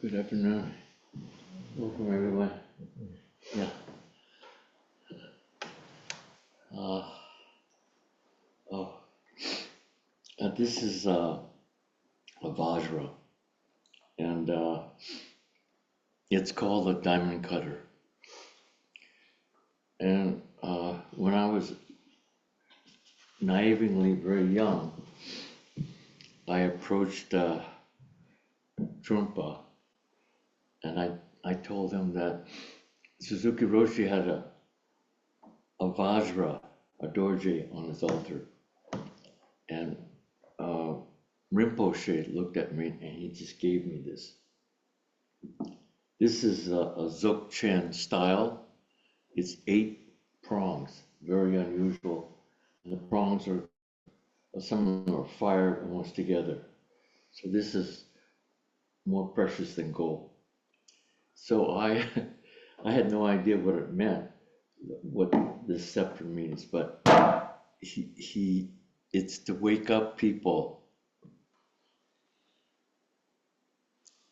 Good afternoon. Welcome, everyone. Yeah. Uh, oh, this is a vajra, and it's called a diamond cutter. And when I was naively very young, I approached Trungpa, and I told him that Suzuki Roshi had a vajra, a dorje on his altar. And Rinpoche looked at me and he just gave me this. This is a Dzogchen style. It's 8 prongs, very unusual. And the prongs are, some of them are fired almost together. So this is more precious than gold. So I had no idea what it meant, what this scepter means, but it's to wake up people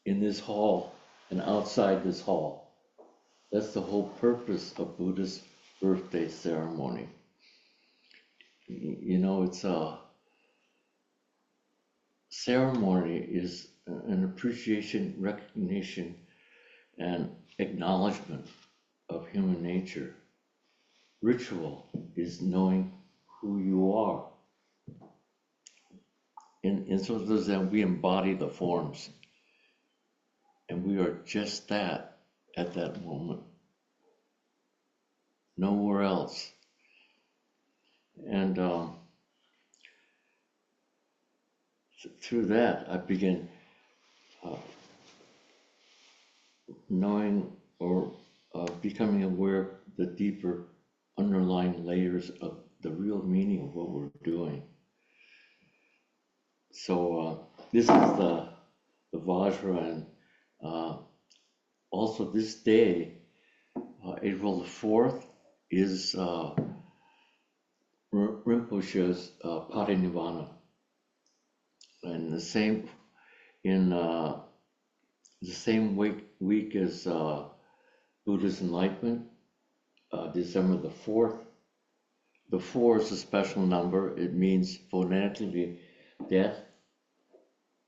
in this hall and outside this hall. That's the whole purpose of Buddha's birthday ceremony. You know, it's a ceremony is an appreciation, recognition, and acknowledgement of human nature. Ritual is knowing who you are. In Soto Zen, we embody the forms, and we are just that at that moment, nowhere else. And through that, I began knowing or becoming aware of the deeper underlying layers of the real meaning of what we're doing. So this is the vajra, and also this day, April the 4th, is Rinpoche's Parinirvana. And the same in the same week as Buddha's enlightenment, December the 4th. The 4 is a special number. It means phonetically death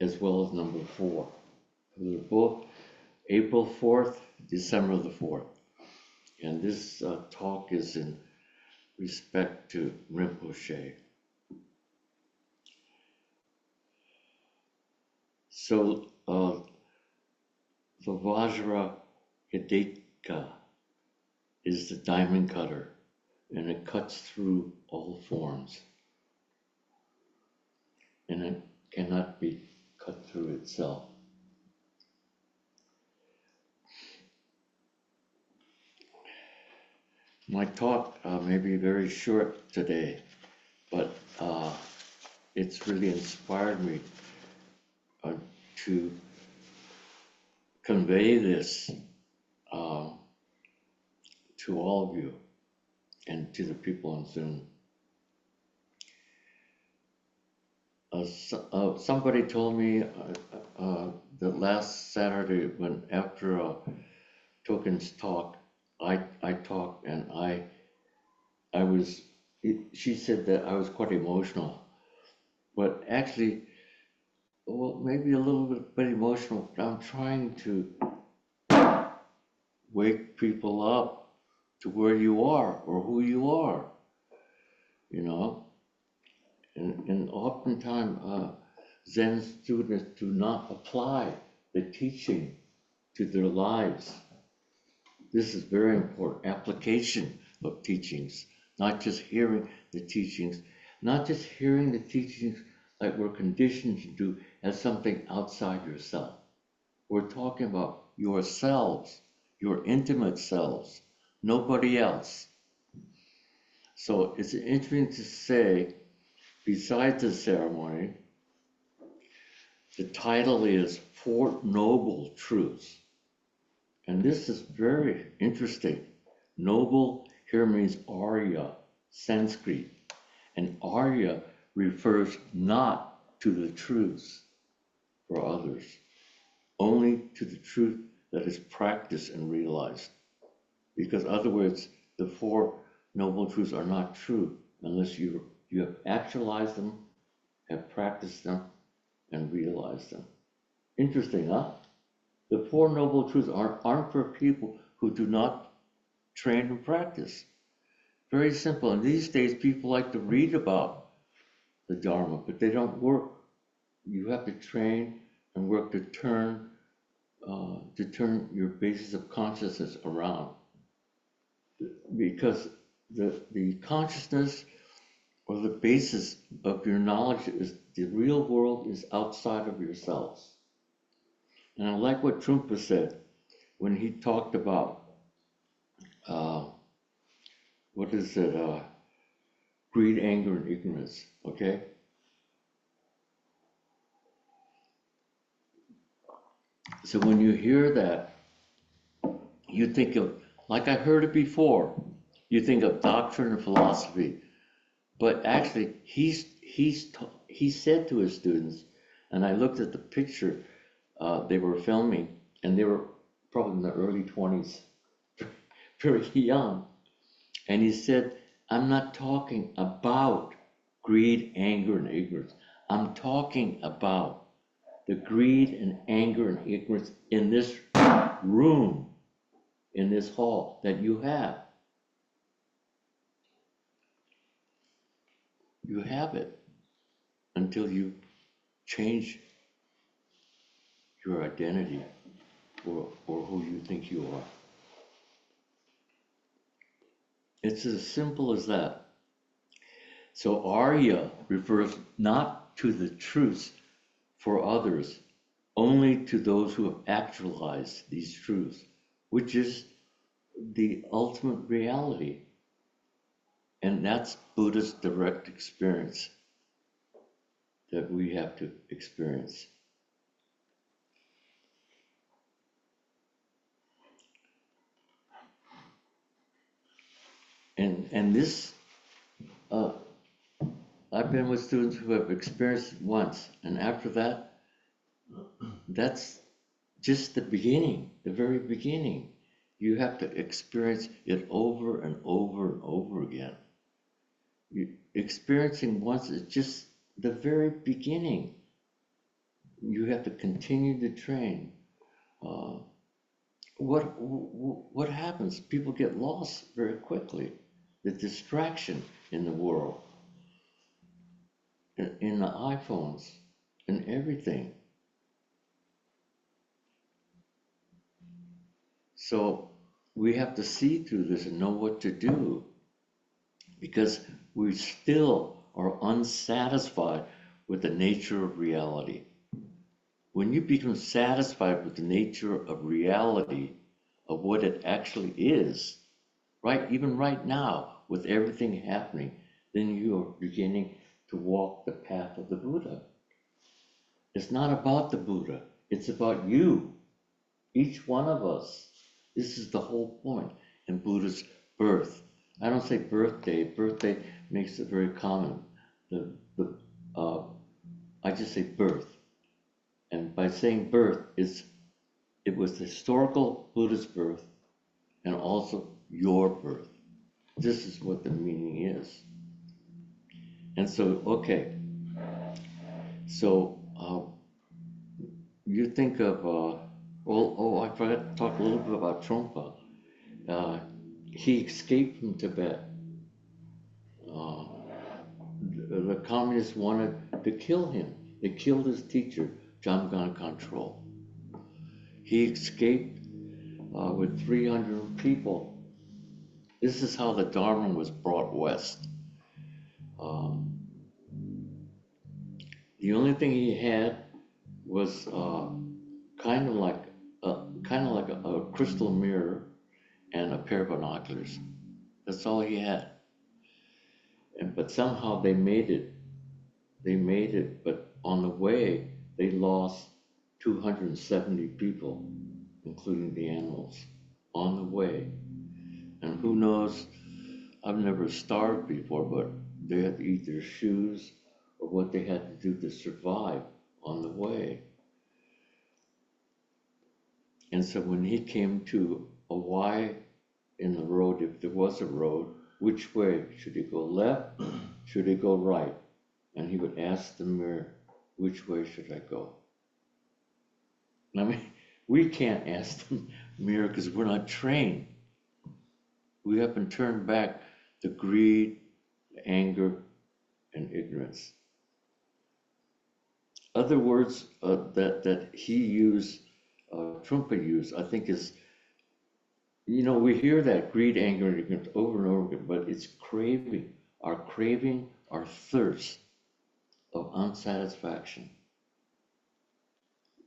as well as number 4. They're both April 4th, December the 4th. And this talk is in respect to Rinpoche. So the Vajra Hideka is the diamond cutter, and it cuts through all forms. And it cannot be cut through itself. My talk may be very short today, but it's really inspired me to convey this to all of you and to the people on Zoom. Somebody told me that last Saturday, when after Token's talk, I talked, and I was. She said that I was quite emotional, but actually, well, maybe a little bit emotional. But I'm trying to wake people up to where you are or who you are, you know. And oftentimes, Zen students do not apply the teaching to their lives. This is very important, application of teachings, not just hearing the teachings, not just hearing the teachings like we're conditioned to do as something outside yourself. We're talking about yourselves, your intimate selves, nobody else. So it's interesting to say, besides the ceremony, the title is 4 Noble Truths. And this is very interesting. Noble here means Arya, Sanskrit. And Arya refers not to the truths for others, only to the truth that is practiced and realized. Because other words, the Four Noble Truths are not true unless you have actualized them, have practiced them, and realized them. Interesting, huh? The Four Noble Truths aren't for people who do not train and practice. Very simple. And these days, people like to read about the Dharma, but they don't work. You have to train and work to turn your basis of consciousness around. Because the consciousness or the basis of your knowledge is the real world is outside of yourselves. And I like what Trungpa said when he talked about greed, anger, and ignorance. Okay. So when you hear that, you think of, like I heard it before, you think of doctrine and philosophy. But actually, he said to his students, and I looked at the picture they were filming, and they were probably in the early 20s, very young. And he said, I'm not talking about greed, anger, and ignorance. I'm talking about the greed and anger and ignorance in this room, in this hall that you have. You have it until you change your identity or who you think you are. It's as simple as that. So Arya refers not to the truths for others, only to those who have actualized these truths, which is the ultimate reality. And that's Buddha's direct experience that we have to experience. And this, I've been with students who have experienced it once, and after that, that's just the beginning, the very beginning. You have to experience it over and over and over again. Experiencing once is just the very beginning. You have to continue to train. What happens? People get lost very quickly. The distraction in the world, in the iPhones, and everything. So we have to see through this and know what to do, because we still are unsatisfied with the nature of reality. When you become satisfied with the nature of reality, of what it actually is, right, even right now, with everything happening, then you are beginning to walk the path of the Buddha. It's not about the Buddha, it's about you, each one of us. This is the whole point in Buddha's birth. I don't say birthday. Birthday makes it very common. I just say birth. And by saying birth, it was the historical Buddha's birth and also your birth. This is what the meaning is. And so, okay. So, you think of, I forgot to talk a little bit about Trungpa. He escaped from Tibet. The communists wanted to kill him. They killed his teacher, Jamgon Kongtrul. He escaped with 300 people. This is how the Dharma was brought west. The only thing he had was kind of like a crystal mirror and a pair of binoculars. That's all he had. But somehow they made it. But on the way, they lost 270 people, including the animals, on the way. And who knows, I've never starved before, but they had to eat their shoes or what they had to do to survive on the way. And so when he came to a Y in the road, if there was a road, which way? Should he go left? Should he go right? And he would ask the mirror, which way should I go? I mean, we can't ask the mirror because we're not trained. We haven't turned back the greed, the anger, and ignorance. Other words that he used, Trungpa used, I think is, we hear that greed, anger, and ignorance over and over again, but it's craving, our thirst of unsatisfaction.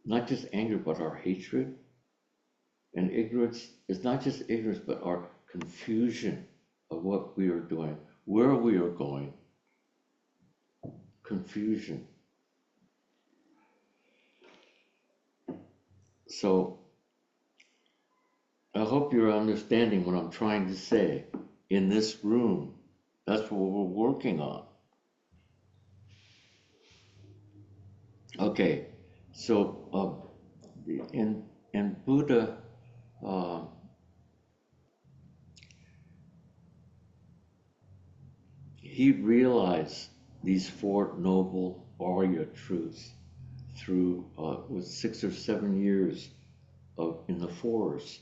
Not just anger, but our hatred. And ignorance is not just ignorance, but our confusion of what we are doing, where we are going. Confusion. So, I hope you're understanding what I'm trying to say in this room. That's what we're working on. Okay, so in Buddha, he realized these four noble Arya truths through with 6 or 7 years in the forest,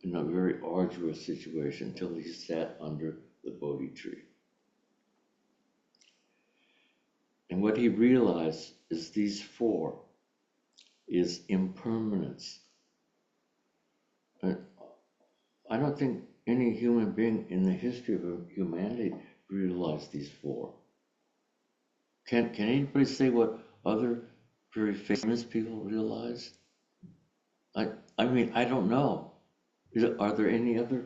in a very arduous situation, until he sat under the Bodhi tree. And what he realized is these four is impermanence. I don't think any human being in the history of humanity realized these four. Can anybody say what other very famous people realized? I mean, I don't know. Are there any other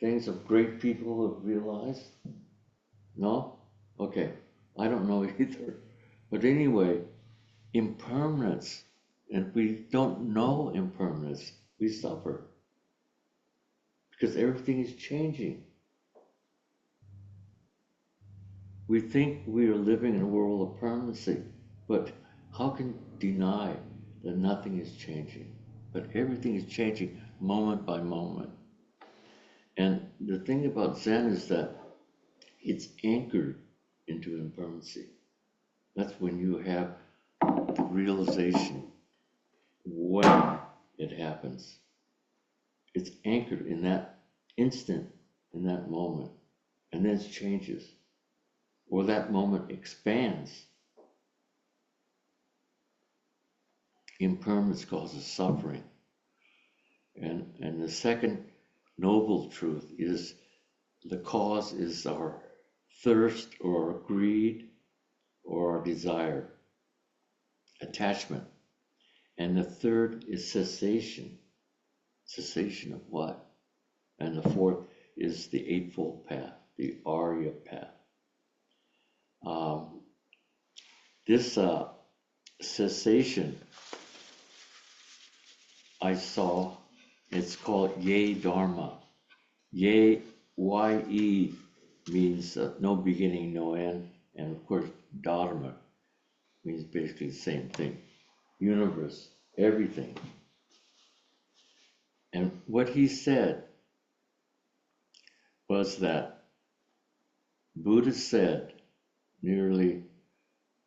things of great people who have realized? No? Okay. I don't know either. But anyway, impermanence. And we don't know impermanence. We suffer. Because everything is changing. We think we are living in a world of permanency, but how can you deny that nothing is changing? But everything is changing moment by moment. And the thing about Zen is that it's anchored into impermanency. That's when you have the realization when it happens. It's anchored in that instant, in that moment, and then it changes. Or that moment expands. Impermanence causes suffering. And the second noble truth is the cause is our thirst or our greed or our desire, attachment. And the third is cessation. Cessation of what? And the fourth is the Eightfold Path, the Arya Path. This cessation I saw, it's called Ye Dharma. Ye, Y-E, means no beginning, no end. And of course, Dharma means basically the same thing. Universe, everything. And what he said was that Buddha said nearly,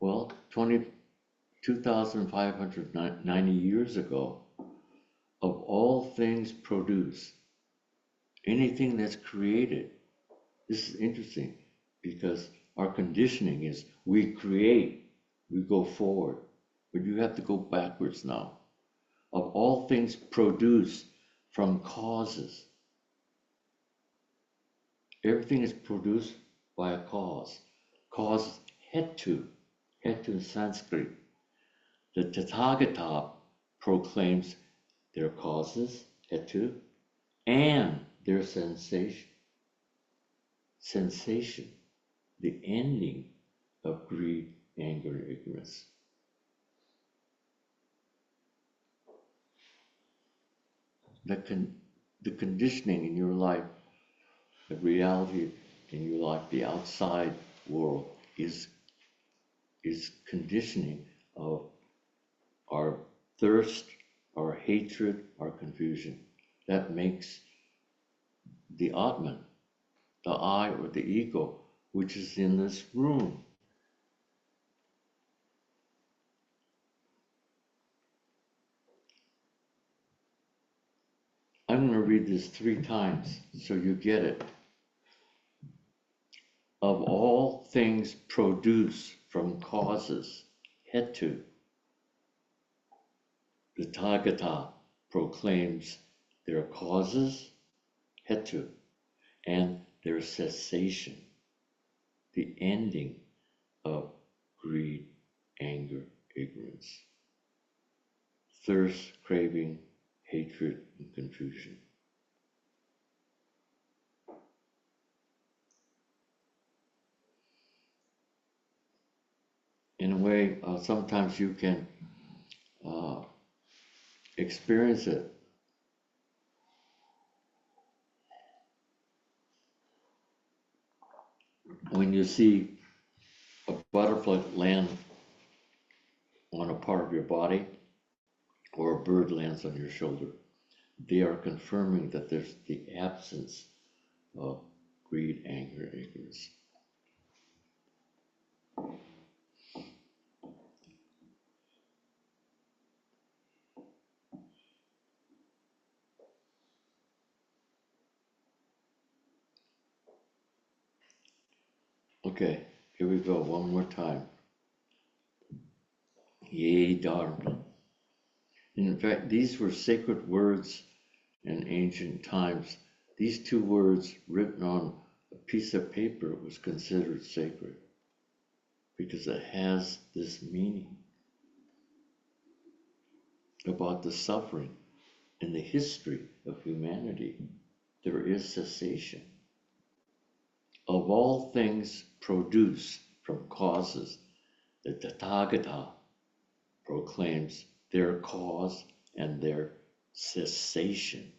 2,590 years ago, of all things produce, anything that's created. This is interesting because our conditioning is we create, we go forward, but you have to go backwards now. Of all things produced from causes. Everything is produced by a cause. Cause hetu in Sanskrit. The Tathagata proclaims their causes, hetu, and their sensation. Sensation, the ending of greed, anger, and ignorance. The conditioning in your life, the reality in your life, the outside world is conditioning of our thirst, our hatred, our confusion. That makes the Atman, the I or the ego, which is in this room. I'm going to read this 3 times so you get it. Of all things produce from causes, hetu, the Tathagata proclaims their causes, hetu, and their cessation, the ending of greed, anger, ignorance, thirst, craving, hatred, and confusion. In a way, sometimes you can experience it. When you see a butterfly land on a part of your body, or a bird lands on your shoulder, they are confirming that there's the absence of greed, anger, ignorance. Okay, here we go, one more time. Ye Dharma. In fact, these were sacred words in ancient times. These 2 words written on a piece of paper was considered sacred because it has this meaning about the suffering in the history of humanity. There is cessation. Of all things produce from causes, the Tathagata proclaims their cause and their cessation.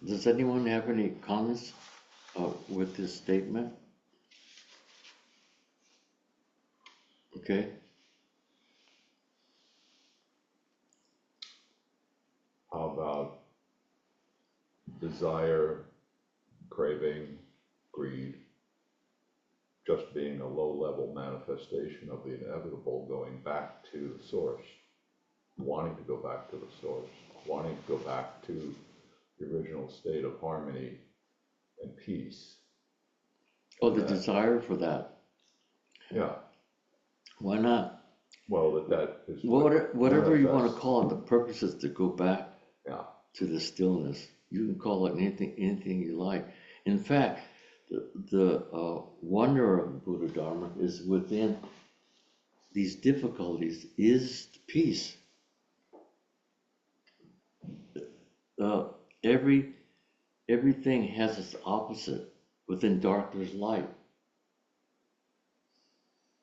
Does anyone have any comments with this statement? Okay. How about desire, craving, greed, just being a low-level manifestation of the inevitable, going back to the source, wanting to go back to the source, wanting to go back to the original state of harmony and peace. Oh, the desire for that. Yeah. Why not? Well, that is whatever you want to call it. The purpose is to go back to the stillness. You can call it anything you like. In fact, the wonder of Buddha Dharma is within these difficulties is peace. Everything has its opposite. Within dark, there's light.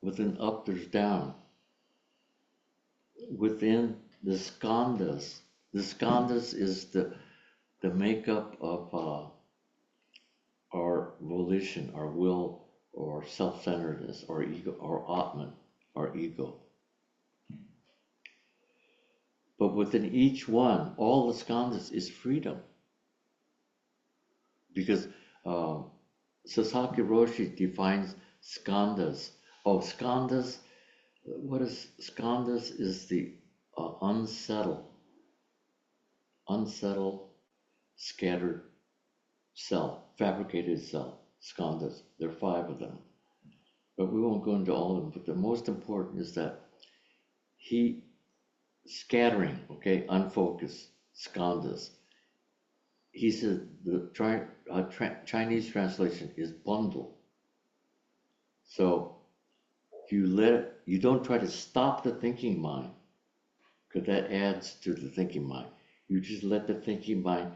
Within up, there's down. Within the scandas is the makeup of our volition, our will, or self-centeredness, our ego, our Atman, our ego. But within each one, all the skandhas is freedom. Because Sasaki Roshi defines skandhas. Oh, skandhas, what is skandhas is the unsettled, scattered self, fabricated self, skandhas. There are 5 of them. But we won't go into all of them. But the most important is that scattering, okay, unfocused, skandhas. He said the Chinese translation is bundle. So you don't try to stop the thinking mind, because that adds to the thinking mind. You just let the thinking mind,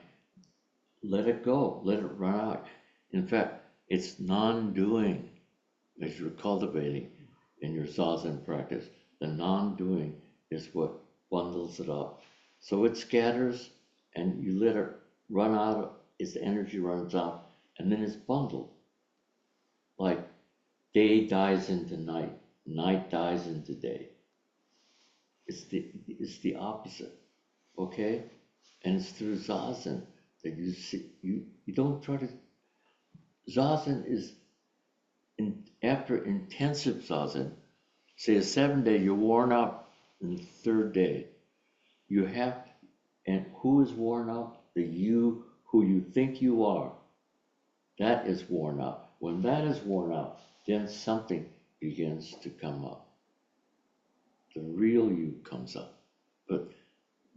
let it go, let it run out. In fact, it's non-doing as you're cultivating. in your zazen practice. The non-doing is what bundles it up. So it scatters and you let it run out, its energy runs out, and then it's bundled. Like day dies into night, night dies into day. It's the opposite, okay? And it's through zazen that you see, you don't try to, zazen is, after intensive zazen, say a 7-day, you're worn out in the 3rd day. You have, and who is worn out? The you who you think you are. That is worn out. When that is worn out, then something begins to come up. The real you comes up. But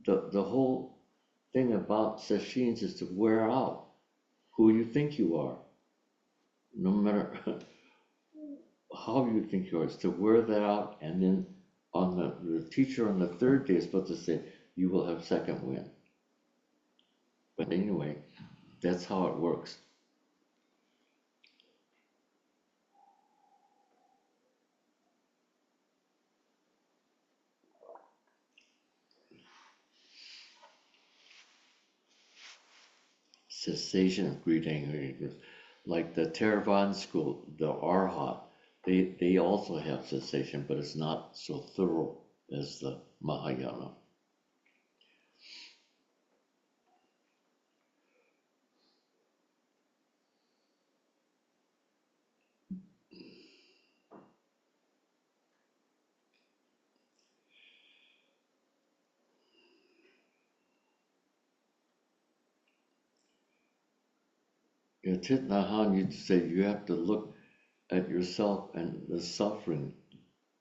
the whole thing about Sesshin is to wear out who you think you are. No matter how you think you are, is to wear that out, and then on the teacher on the 3rd day is supposed to say, you will have second wind. But anyway, that's how it works. Cessation of greed, anger, like the Theravadin school, the Arhat, they also have cessation, but it's not so thorough as the Mahayana. In Thich Nhat Hanh used to say you have to look at yourself and the suffering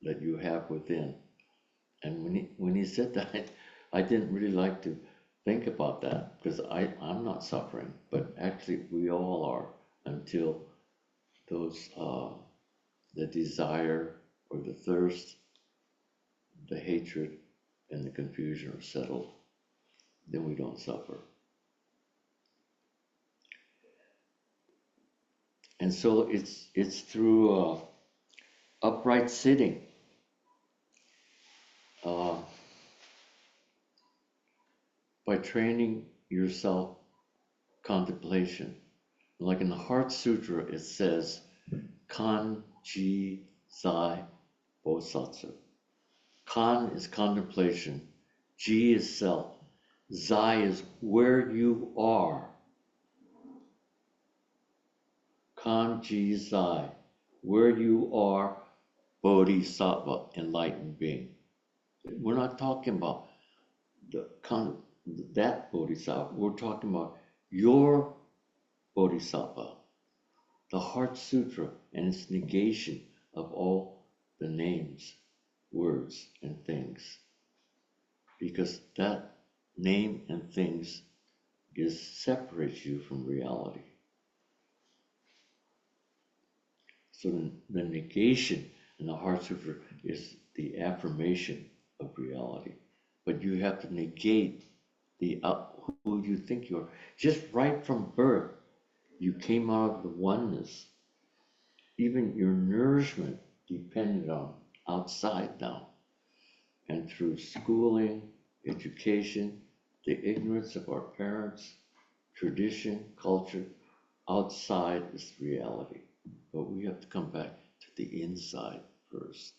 that you have within. And when he said that, I didn't really like to think about that, because I'm not suffering, but actually we all are, until those the desire or the thirst, the hatred, and the confusion are settled. Then we don't suffer. And so it's through upright sitting, by training yourself contemplation. Like in the Heart Sutra, it says, Kan Ji Zai Bosatsu. Kan is contemplation, Ji is self, Zai is where you are. Kan Ji Zai, where you are, Bodhisattva, enlightened being. We're not talking about that Bodhisattva, we're talking about your Bodhisattva, the Heart Sutra and its negation of all the names, words, and things. Because that name and things separates you from reality. So the negation in the Heart Sutra is the affirmation of reality. But you have to negate who you think you are. Just right from birth, you came out of the oneness. Even your nourishment depended on outside now. And through schooling, education, the ignorance of our parents, tradition, culture, outside is reality. But we have to come back to the inside first.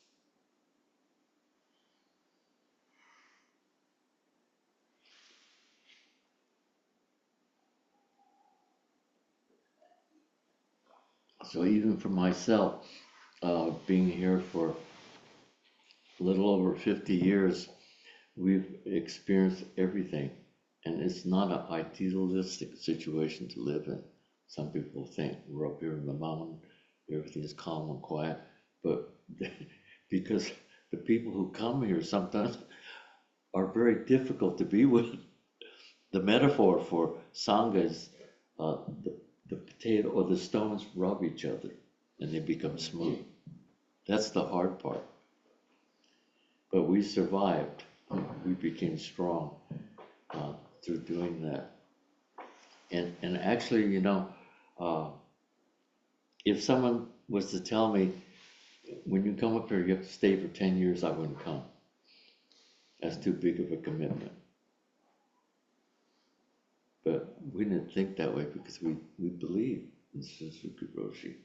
So even for myself, being here for a little over 50 years, we've experienced everything. And it's not an idealistic situation to live in. Some people think we're up here in the mountain, everything is calm and quiet. But because the people who come here sometimes are very difficult to be with. The metaphor for Sangha is the potato or the stones rub each other and they become smooth. That's the hard part. But we survived. We became strong through doing that. And actually, if someone was to tell me when you come up here, you have to stay for 10 years. I wouldn't come. That's too big of a commitment. But we didn't think that way because we believe in Suzuki Roshi.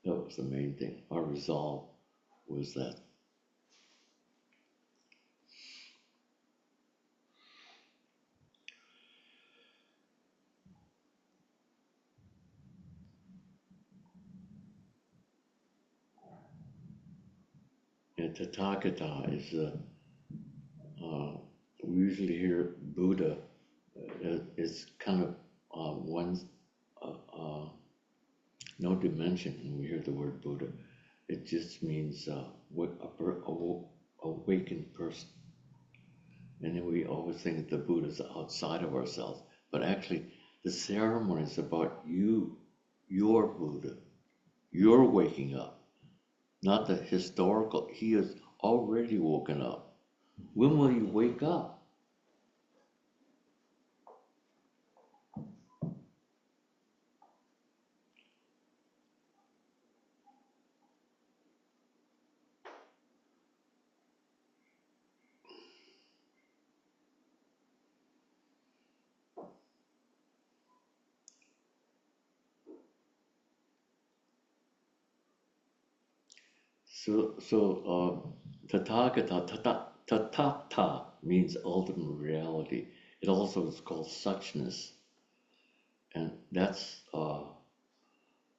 That was the main thing. Our resolve was that. And Tathagata is we usually hear Buddha. It's kind of one, no dimension when we hear the word Buddha. It just means awakened person. And then we always think that the Buddha is outside of ourselves. But actually, the ceremony is about you, your Buddha. You're waking up, not the historical. He is already woken up. When will you wake up? So Tathagata means ultimate reality. It also is called suchness. And that's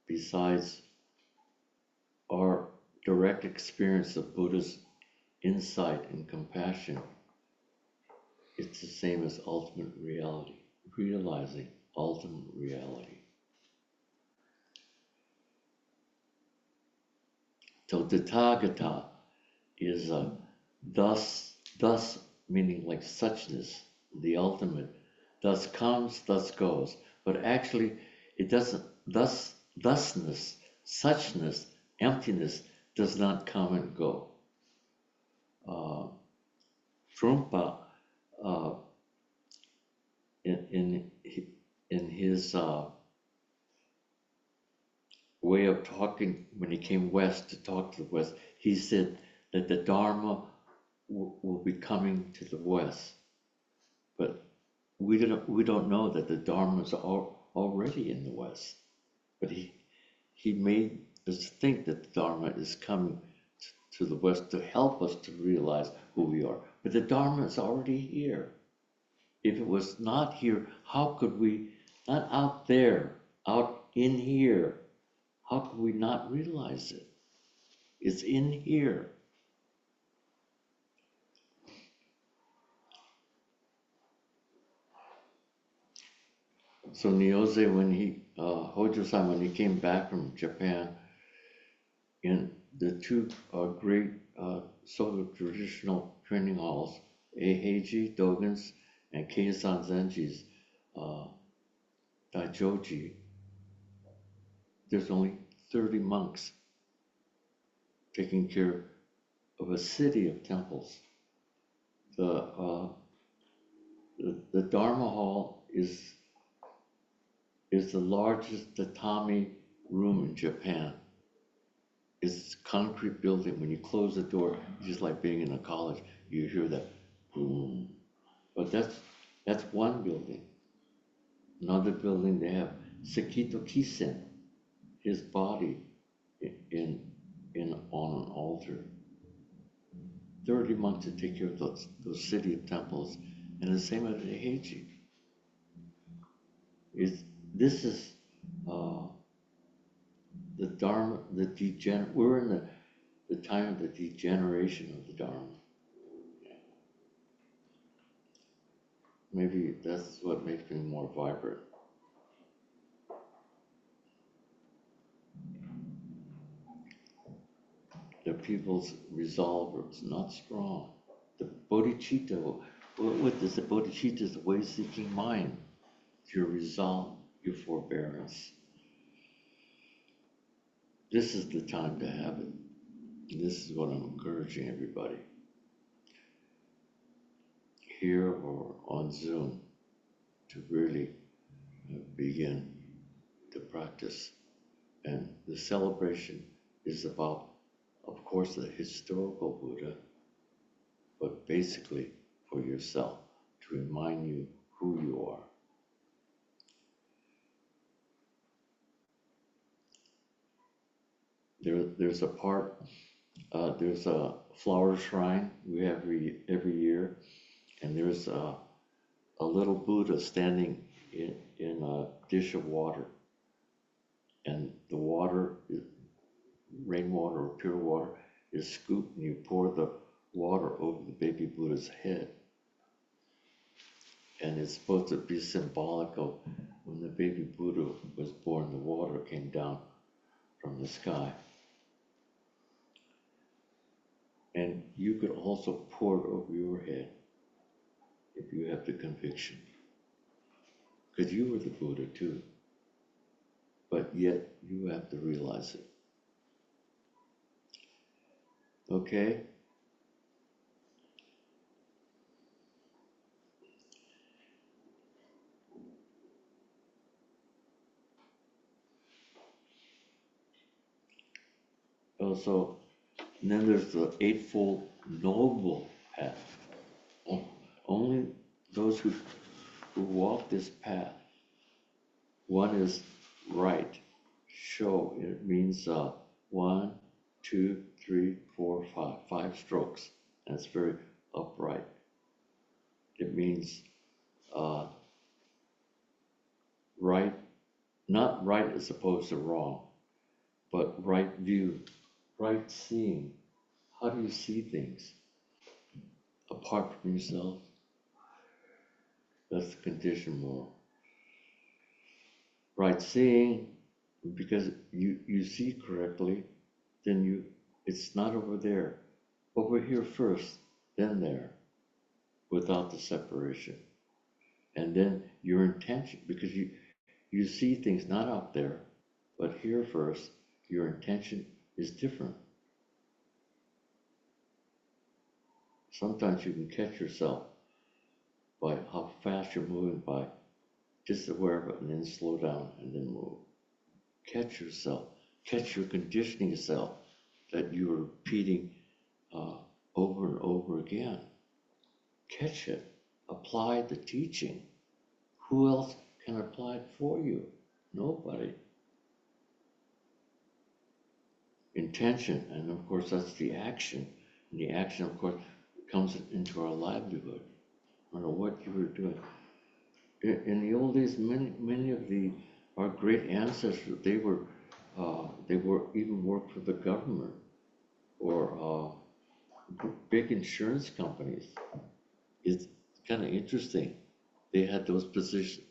besides our direct experience of Buddha's insight and compassion, it's the same as ultimate reality, realizing ultimate reality. So Tathagata is thus meaning like suchness, the ultimate, thus comes, thus goes. But actually, it doesn't, thusness, suchness, emptiness does not come and go. Trungpa, in his way of talking, when he came west to talk to the west, he said that the Dharma will be coming to the west. But we don't know that the Dharma is already in the west. But he made us think that the Dharma is coming to the west to help us to realize who we are. But the Dharma is already here. If it was not here, how could we, not out there, out in here, how could we not realize it? It's in here. So Nyoze, Hojo-san, when he came back from Japan, in the two great Soto traditional training halls, Eiheiji Dogen's and Keisan Zenji's Daijoji, there's only 30 monks taking care of a city of temples. The Dharma hall is the largest tatami room in Japan. It's a concrete building. When you close the door, just like being in a college, you hear that boom. But that's one building. Another building, they have Sekito Kisen, his body on an altar. 30 months to take care of those city of temples, and the same at Heiji. This is the Dharma, we're in the time of the degeneration of the Dharma. Maybe that's what makes me more vibrant. The people's resolve is not strong. The bodhicitta, what is the bodhicitta? Is the way-seeking mind. Your resolve, your forbearance. This is the time to have it. This is what I'm encouraging everybody, here or on Zoom, to really begin to practice. And the celebration is about of course, the historical Buddha, but basically for yourself, to remind you who you are. There's a part, there's a flower shrine we have every year, and there's a little Buddha standing in a dish of water, and the water, rainwater or pure water, is scooped, and you pour the water over the baby Buddha's head. And it's supposed to be symbolic of when the baby Buddha was born, the water came down from the sky. And you could also pour it over your head if you have the conviction. Because you were the Buddha too. But yet you have to realize it. Okay? Also, and then there's the Eightfold Noble Path. Only those who walk this path. One is right. Show. It means 1, 2, 3, 4, 5. 5 strokes. And it's very upright. It means right, not right as opposed to wrong, but right view, right seeing. How do you see things? Apart from yourself. That's the conditioned moral. Right seeing, because you see correctly, then it's not over there. Over here first, then there, without the separation. And then your intention, because you see things not out there, but here first, your intention is different. Sometimes you can catch yourself by how fast you're moving, by just aware of it, and then slow down and then move. Catch yourself, catch your conditioning yourself that you are repeating over and over again. Catch it, apply the teaching. Who else can apply it for you? Nobody. Intention, and of course that's the action. And the action, of course, comes into our livelihood. No matter what you were doing. In the old days, many of our great ancestors, they were even worked for the government or big insurance companies. It's kind of interesting. They had those positions,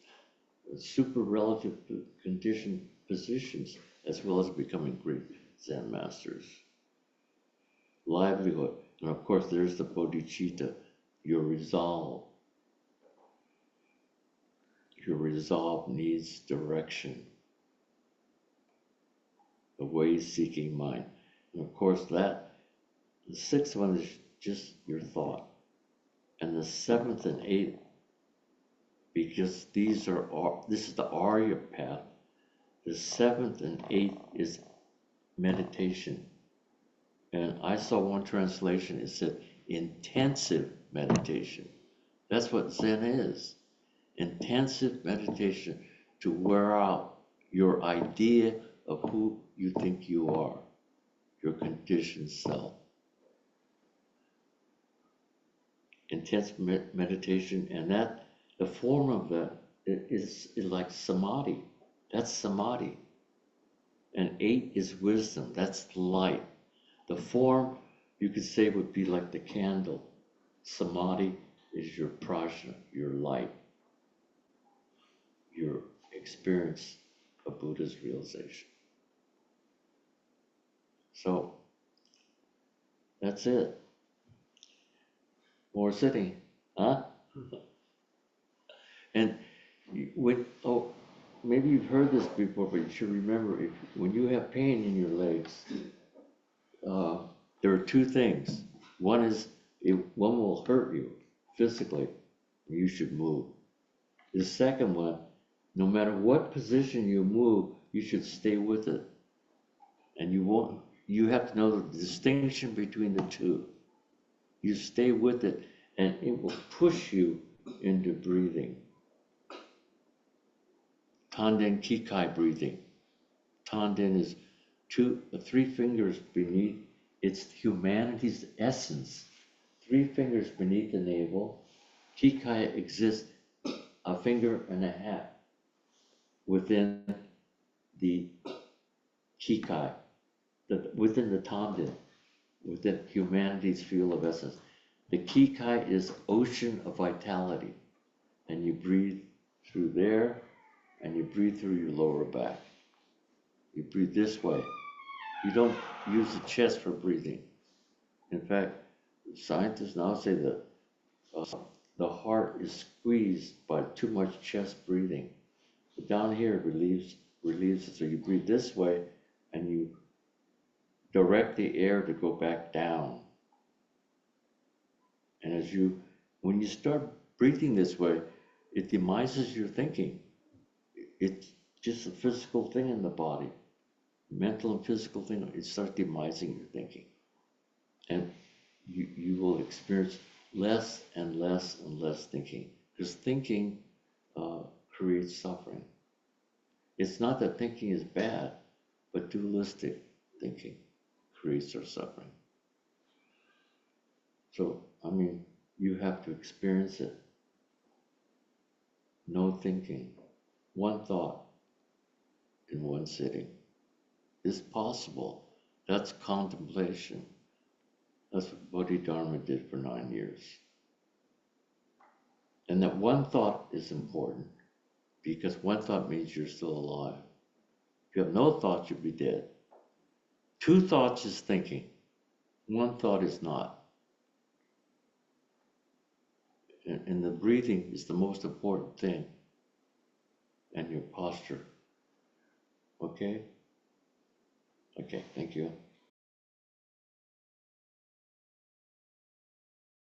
super relative conditioned positions, as well as becoming great Zen masters. Livelihood, and of course there's the bodhicitta, your resolve. Your resolve needs direction. The way-seeking mind. And of course the 6th one is just your thought. And the 7th and 8th, because this is the Arya path, the 7th and 8th is meditation. And I saw one translation, it said intensive meditation. That's what Zen is. Intensive meditation to wear out your idea of who you think you are, your conditioned self. Intense meditation, and that the form of that is like samadhi. That's samadhi. And 8 is wisdom. That's light. The form, you could say, would be like the candle. Samadhi is your prajna, your light, your experience of Buddha's realization. So, that's it. More sitting, huh? And maybe you've heard this before, but you should remember, when you have pain in your legs, there are 2 things. One is, one will hurt you physically, you should move. The second one, no matter what position you move, you should stay with it. And you won't you have to know the distinction between the two. You stay with it, and it will push you into breathing. Tanden Kikai breathing. Tanden is three fingers beneath, it's humanity's essence. 3 fingers beneath the navel. Kikai exists a finger and a half within the Kikai, within the Tanden, within humanity's field of essence. The Kikai is ocean of vitality, and you breathe through there, and you breathe through your lower back. You breathe this way. You don't use the chest for breathing. In fact, scientists now say that the heart is squeezed by too much chest breathing. But down here relieves it. So you breathe this way, and you direct the air to go back down. And when you start breathing this way, it demises your thinking. It's just a physical thing in the body, mental and physical thing. It starts demising your thinking, and you will experience less and less and less thinking, because thinking creates suffering. It's not that thinking is bad, but dualistic thinking creates our suffering. So, I mean, you have to experience it. No thinking. One thought in one sitting is possible. That's contemplation. That's what Bodhidharma did for 9 years. And that one thought is important, because one thought means you're still alive. If you have no thought, you'll be dead. 2 thoughts is thinking. 1 thought is not. And the breathing is the most important thing, and your posture. Okay? Okay, thank you.